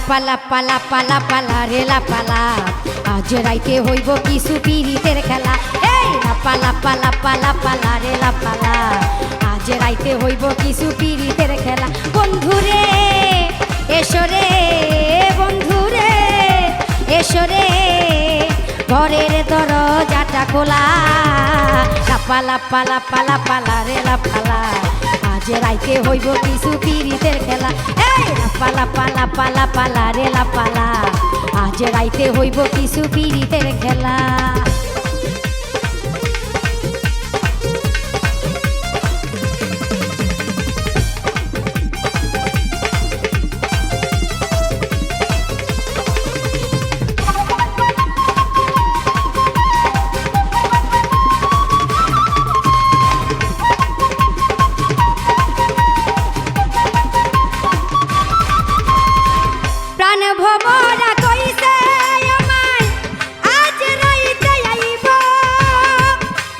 পালা পালা পালা পালা রে লাপালা আজ রাইতে হইব কিছু পিরিতের খেলা। এই লাপালা পালা পালা পালা রে লাপালা আজ রাইতে হইব কিছু পিরিতের খেলা। বন্ধুরে এসো রে বন্ধুরে এসো রে ঘরের দরজাটা খোলা। লাপালা পালা পালা পালা রে লাপালা আজ রাইতে হইব কিছু পিরিতের খেলা। এই লাপালা পালা পালা পালা রে লাপালা আজ রাইতে হইব কিছু পিরিতের খেলা। প্রাণ ভমরা কইছে আমায় আজ রাইতে আইব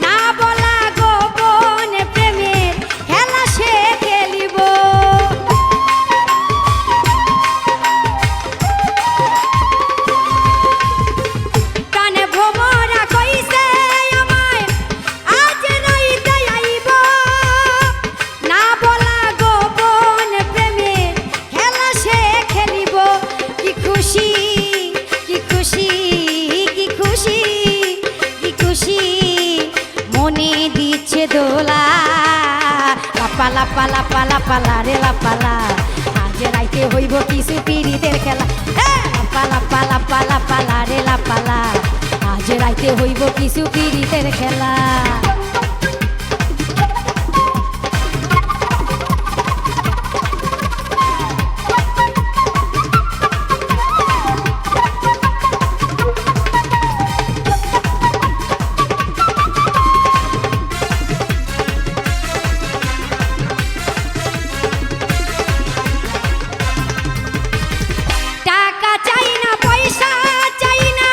না বলা গোপন প্রেমের খেলা সে খেলিব। প্রাণ ভমরা কইছে আমায় আজ রাইতে আইব না বলা গোপন প্রেমের খেলা সে খেলিব। কি খুশি কি খুশি কি খুশি কি খুশি মনে দিচ্ছে দোলা। লাপালা পালা পালা পালা রে লাপালা আজ রাইতে হইব কিছু পিরিতের খেলা। লাপালা পালা পালা পালা রে লাপালা আজ রাইতে হইব কিছু পিরিতের খেলা। টাকা চাই না পয়সা চাই না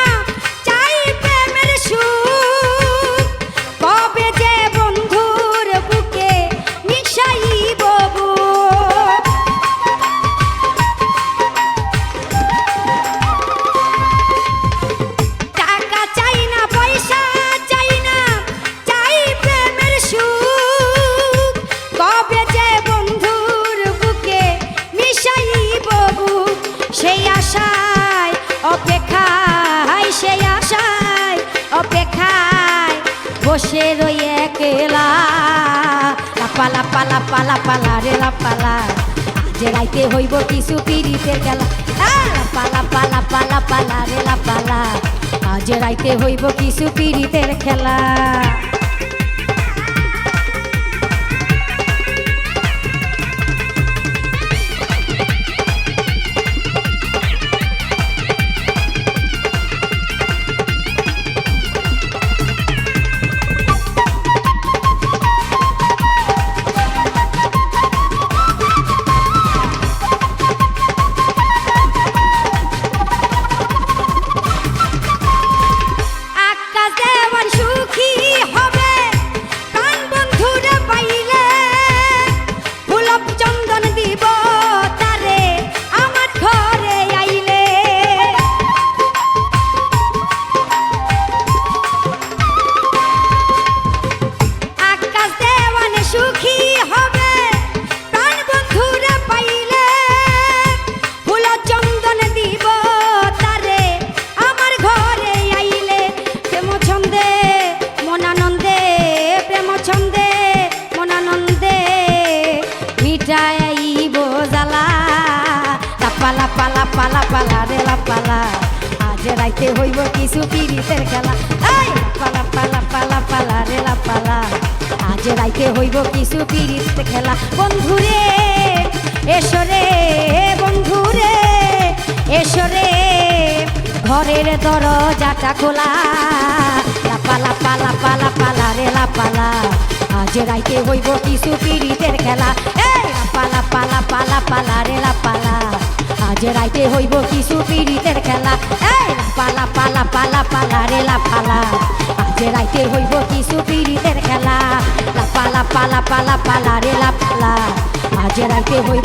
চাই প্রেমের সুখ কবে যে বন্ধুর বুকে মিশাইব বুক। টাকা চাই না পয়সা চাই না চাই প্রেমের সুখ কবে যে বন্ধুর বুকে মিশাইব বুক। সেই আশায় অপেক্ষায় সেই আশায় অপেক্ষায় বসে রই একলা। লাপালা পালা পালা পালা রে লাপালা আজ রাইতে হইব কিছু পিরিতের খেলা। লাপালা পালা পালা পালা রে লাপালা আজ রাইতে হইব কিছু পিরিতের খেলা। আকাশ দেওয়ান সুখী হবে প্রাণ বন্ধুরে পাইলে গোলাপ চন্দন দিব তারে আমার ঘরে আইলে। আকাশ দেওয়ান সুখী হবে প্রাণ বন্ধুরে পাইলে গোলাপ চন্দন দিব তারে আমার ঘরে আইলে। প্রেম ছন্দে মনানন্দে প্রেম ছন্দে মনানন্দে মিটাইব জ্বালা। লাপালা পালা পালা পালা রে লাপালা আজ রাইতে হইব কিছু পিরিতের খেলা। এই লাপালা পালা পালা পালা রে লাপালা আজ রাইতে হইব কিছু পিরিতের খেলা। বন্ধুরে এসো রে বন্ধুরে এসো রে ঘরের দরজাটা খোলা। লাপালা পালা পালা পালা রে লাপালা আজ রাইতে হইব কিছু পিরিতের খেলা। এই লাপালা পালা পালা পালা রে লাপালা আজ রাইতে হইব কিছু পিরিতের খেলা। এই লাপালা পালা পালা পালা রে লাপালা আজ রাইতে হইব কিছু পিরিতের খেলা। লাপালা পালা পালা পালা রে লাপালা আজ রাইতে হইব